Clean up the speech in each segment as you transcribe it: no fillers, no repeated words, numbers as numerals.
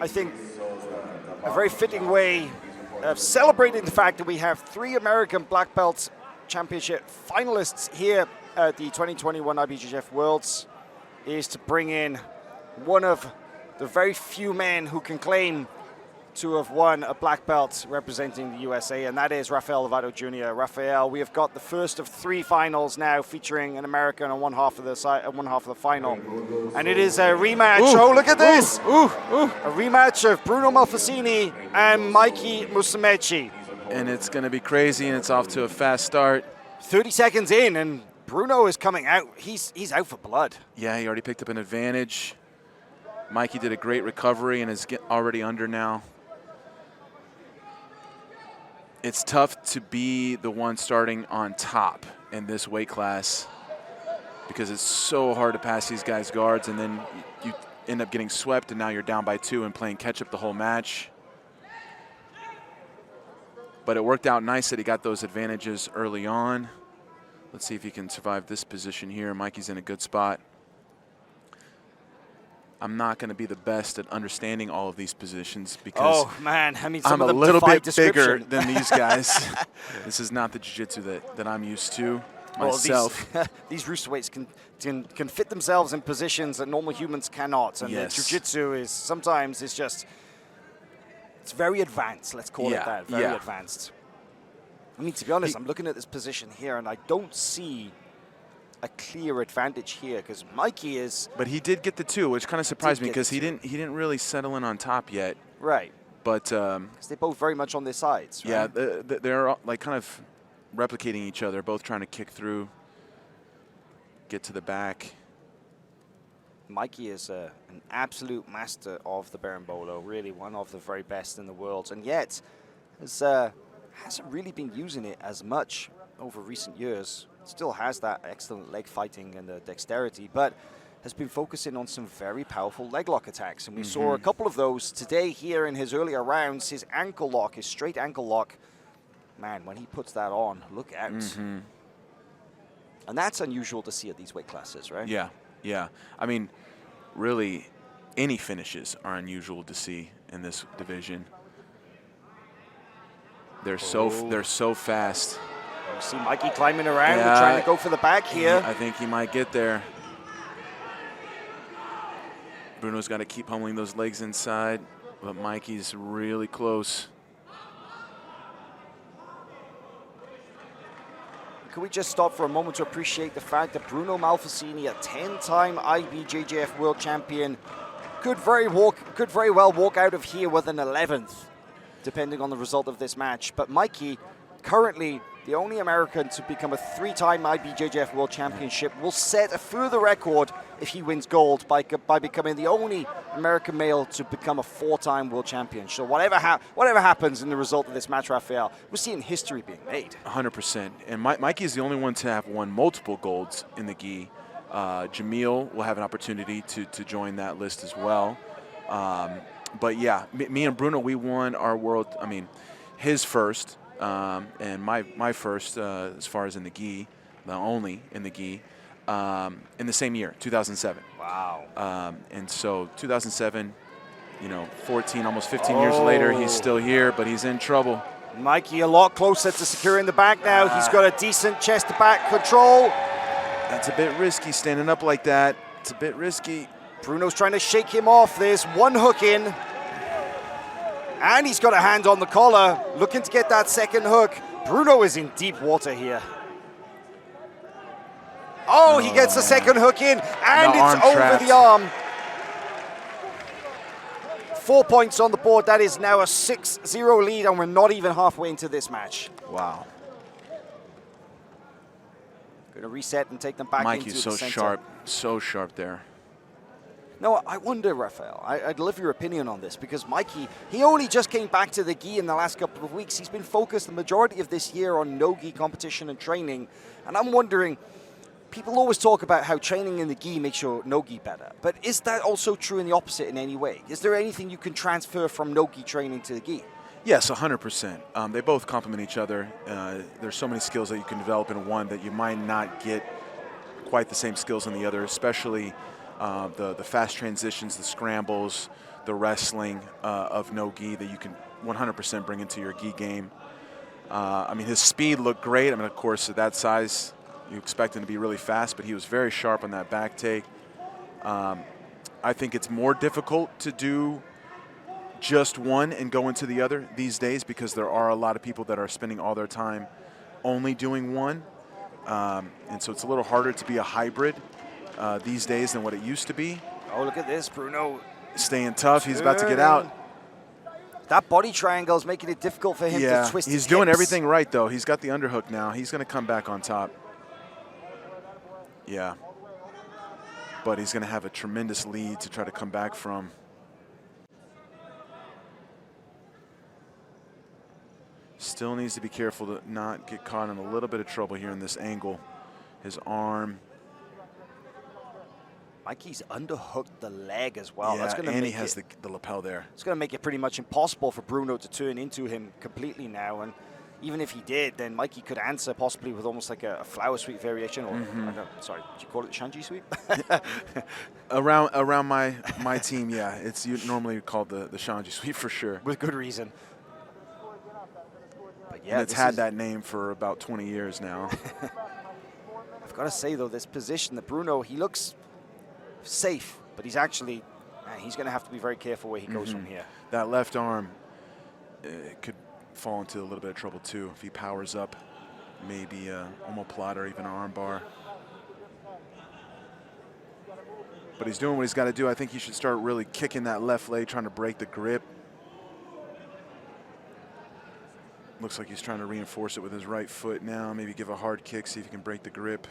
I think, a very fitting way of celebrating the fact that we have 3 American Black Belt Championship finalists here at the 2021 IBJJF Worlds is to bring in one of the very few men who can claim to have won a black belt representing the USA, and that is Rafael Lovato Jr. Rafael, we have got the first of 3 finals now featuring an American on one half of the final, and it is a rematch. Ooh, oh, look at this! A rematch of Bruno Malfacine and Mikey Musumeci. And it's going to be crazy, and it's off to a fast start. 30 seconds in, and Bruno is coming out. He's out for blood. Yeah, he already picked up an advantage. Mikey did a great recovery and is already under now. It's tough to be the one starting on top in this weight class because it's so hard to pass these guys' guards, and then you end up getting swept, and now you're down by 2 and playing catch-up the whole match. But it worked out nice that he got those advantages early on. Let's see if he can survive this position here. Mikey's in a good spot. I'm not going to be the best at understanding all of these positions because I'm a little bit bigger than these guys. This is not the jiu-jitsu that I'm used to myself. Well, these rooster weights can fit themselves in positions that normal humans cannot. And the jiu-jitsu is sometimes it's very advanced. Let's call it that. Very advanced. I mean, to be honest, I'm looking at this position here, and I don't see a clear advantage here because Mikey is. But he did get the 2, which kind of surprised me because he didn't really settle in on top yet. Right. But they're both very much on their sides. Right? Yeah, they're like kind of replicating each other, both trying to kick through, get to the back. Mikey is an absolute master of the berimbolo, really one of the very best in the world, and yet hasn't really been using it as much over recent years. Still has that excellent leg fighting and the dexterity, but has been focusing on some very powerful leg lock attacks. And we saw a couple of those today here in his earlier rounds. His ankle lock, his straight ankle lock, man, when he puts that on, look out. And that's unusual to see at these weight classes, right? Yeah, yeah. I mean, really, any finishes are unusual to see in this division. They're so fast. You see Mikey climbing around, trying to go for the back here. I think he might get there. Bruno's got to keep pummeling those legs inside, but Mikey's really close. Can we just stop for a moment to appreciate the fact that Bruno Malfacine, a 10-time IBJJF world champion, could very well walk out of here with an 11th, depending on the result of this match. But Mikey, currently the only American to become a 3-time IBJJF World Championship, will set a further record if he wins gold by becoming the only American male to become a 4-time world champion. So whatever happens in the result of this match, Rafael, we're seeing history being made. 100%. And Mikey is the only one to have won multiple golds in the gi. Jamil will have an opportunity to join that list as well. But yeah, me and Bruno, we won our world, his first. And my first, as far as in the gi, the only in the gi, in the same year, 2007. Wow. And so 2007, 14, almost 15 years later, he's still here, but he's in trouble. Mikey a lot closer to securing the back now. He's got a decent chest-to-back control. That's a bit risky, standing up like that. It's a bit risky. Bruno's trying to shake him off. There's one hook in. And he's got a hand on the collar, looking to get that second hook. Bruno is in deep water here. Oh, he gets the second hook in, and it's over the arm. 4 points on the board. That is now a 6-0 lead, and we're not even halfway into this match. Wow. Going to reset and take them back into the center. Mikey's so sharp there. No, I wonder, Rafael, I'd love your opinion on this, because Mikey, he only just came back to the gi in the last couple of weeks. He's been focused the majority of this year on no-gi competition and training. And I'm wondering, people always talk about how training in the gi makes your no-gi better. But is that also true in the opposite in any way? Is there anything you can transfer from no-gi training to the gi? Yes, 100%. They both complement each other. There's so many skills that you can develop in one that you might not get quite the same skills in the other, especially the fast transitions, the scrambles, the wrestling of no gi that you can 100% bring into your gi game. I mean, his speed looked great. I mean, of course, at that size, you expect him to be really fast, but he was very sharp on that back take. I think it's more difficult to do just one and go into the other these days because there are a lot of people that are spending all their time only doing one. And so it's a little harder to be a hybrid these days than what it used to be. Oh, look at this, Bruno. Staying tough. He's about to get out. That body triangle is making it difficult for him to twist his he's doing hips. everything right, though. He's got the underhook now. He's going to come back on top. Yeah. But he's going to have a tremendous lead to try to come back from. Still needs to be careful to not get caught in a little bit of trouble here in this angle. His arm. Mikey's underhooked the leg as well. Yeah, That's gonna and make he has the lapel there. It's going to make it pretty much impossible for Bruno to turn into him completely now. And even if he did, then Mikey could answer possibly with almost like a flower sweep variation. Or, I don't know, sorry, did you call it Shanji sweep? around my team, yeah. It's normally called the Shanji sweep for sure. With good reason. But yeah, and it's had that name for about 20 years now. I've got to say, though, this position that Bruno, he looks safe, but he's actually, man, he's going to have to be very careful where he goes from here. That left arm could fall into a little bit of trouble, too, if he powers up maybe a omoplata or even an arm bar. But he's doing what he's got to do. I think he should start really kicking that left leg, trying to break the grip. Looks like he's trying to reinforce it with his right foot now. Maybe give a hard kick, see if he can break the grip.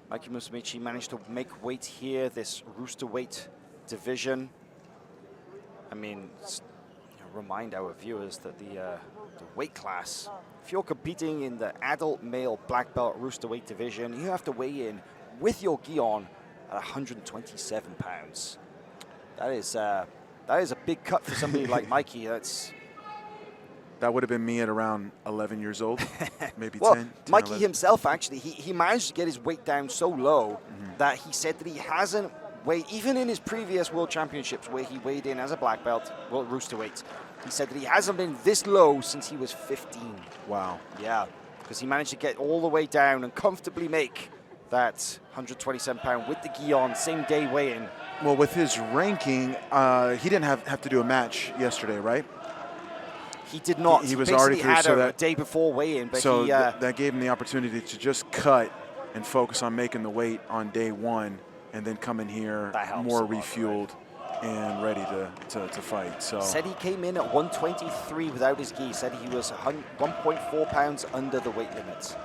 Mikey Musumeci managed to make weight here, this rooster weight division. I mean, remind our viewers that the weight class, if you're competing in the adult male black belt rooster weight division, you have to weigh in with your gi on at 127 pounds. That is a big cut for somebody like Mikey. That would have been me at around 11 years old, maybe well, 10, Mikey 11. himself, actually, he managed to get his weight down so low that he said that he hasn't weighed, even in his previous world championships where he weighed in as a black belt, world rooster weight, he said that he hasn't been this low since he was 15. Wow. Yeah, because he managed to get all the way down and comfortably make that 127 pound with the gi on, same day weigh-in. Well, with his ranking, he didn't have to do a match yesterday, right? He did not. He was basically already through, had so a day before weigh-in, but so he, that gave him the opportunity to just cut and focus on making the weight on day one, and then come in here more refueled and ready to fight. So said he came in at 123 without his gi. Said he was 1.4 pounds under the weight limit.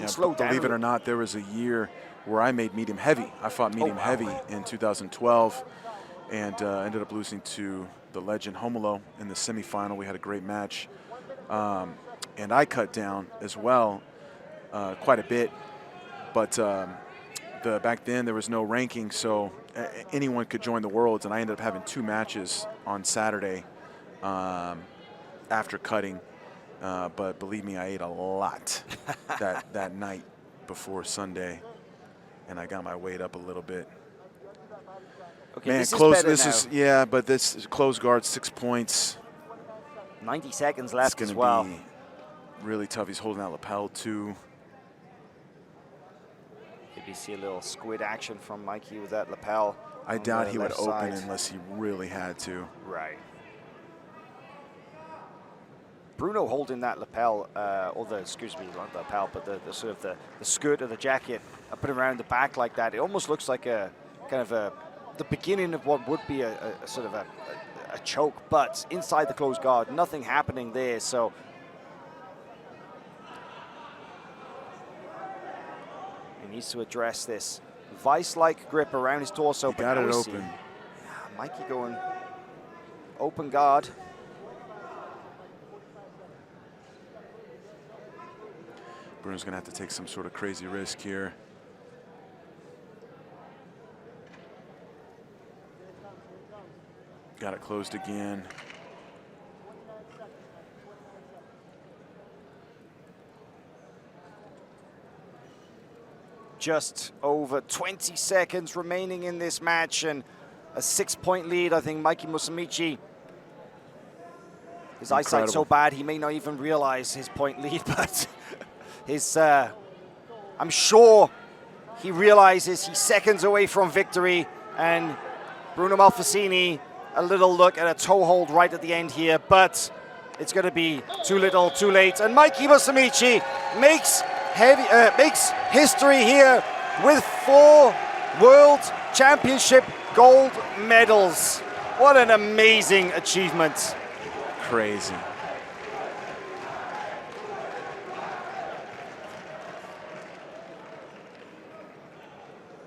Slow down. Believe it or not, there was a year where I made medium heavy. I fought medium heavy in 2012 and ended up losing to the legend Homolo in the semifinal. We had a great match. And I cut down as well quite a bit. But back then there was no ranking, so anyone could join the Worlds. And I ended up having 2 matches on Saturday after cutting. But believe me, I ate a lot that night before Sunday, and I got my weight up a little bit. Okay, man, but this is close guard, 6 points. 90 seconds left as well. It's going to be really tough. He's holding that lapel too. Maybe you see a little squid action from Mikey with that lapel. I doubt he would open unless he really had to. Right. Bruno holding that lapel, or the, excuse me, not the lapel, but the sort of the skirt of the jacket up and around the back like that. It almost looks like a kind of the beginning of what would be a sort of a choke, but inside the closed guard, nothing happening there. So he needs to address this vice-like grip around his torso. He got it open. Yeah, Mikey going open guard. Bruno's going to have to take some sort of crazy risk here. Got it closed again. just over 20 seconds remaining in this match, and a 6-point lead. I think Mikey Musumeci, his eyesight's so bad he may not even realize his point lead, but I'm sure he realizes he's seconds away from victory. And Bruno Malfacine, a little look at a toe hold right at the end here, but it's going to be too little, too late. And Mikey Musumeci makes history here with 4 World Championship gold medals. What an amazing achievement. Crazy.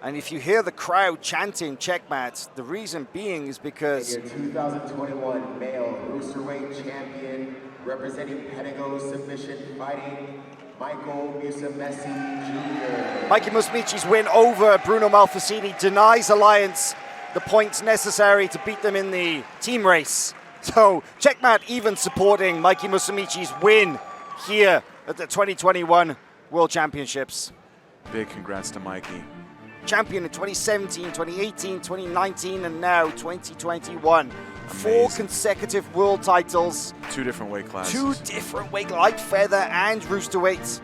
And if you hear the crowd chanting checkmate, the reason being is because your 2021 male Roosterweight champion, representing Pedigo Submission Fighting, Michael Musumeci Jr. Mikey Musumeci's win over Bruno Malfacine denies Alliance the points necessary to beat them in the team race. So checkmate even supporting Mikey Musumeci's win here at the 2021 World Championships. Big congrats to Mikey. Champion in 2017, 2018, 2019, and now 2021. Amazing. 4 consecutive world titles. 2 different weight classes. 2 different weight, light feather and rooster weight.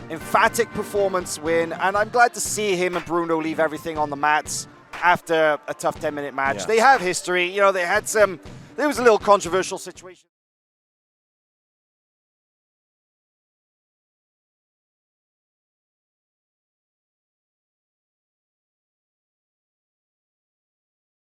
Emphatic performance win, and I'm glad to see him and Bruno leave everything on the mats after a tough 10-minute match. Yeah. They have history. You know, there was a little controversial situation.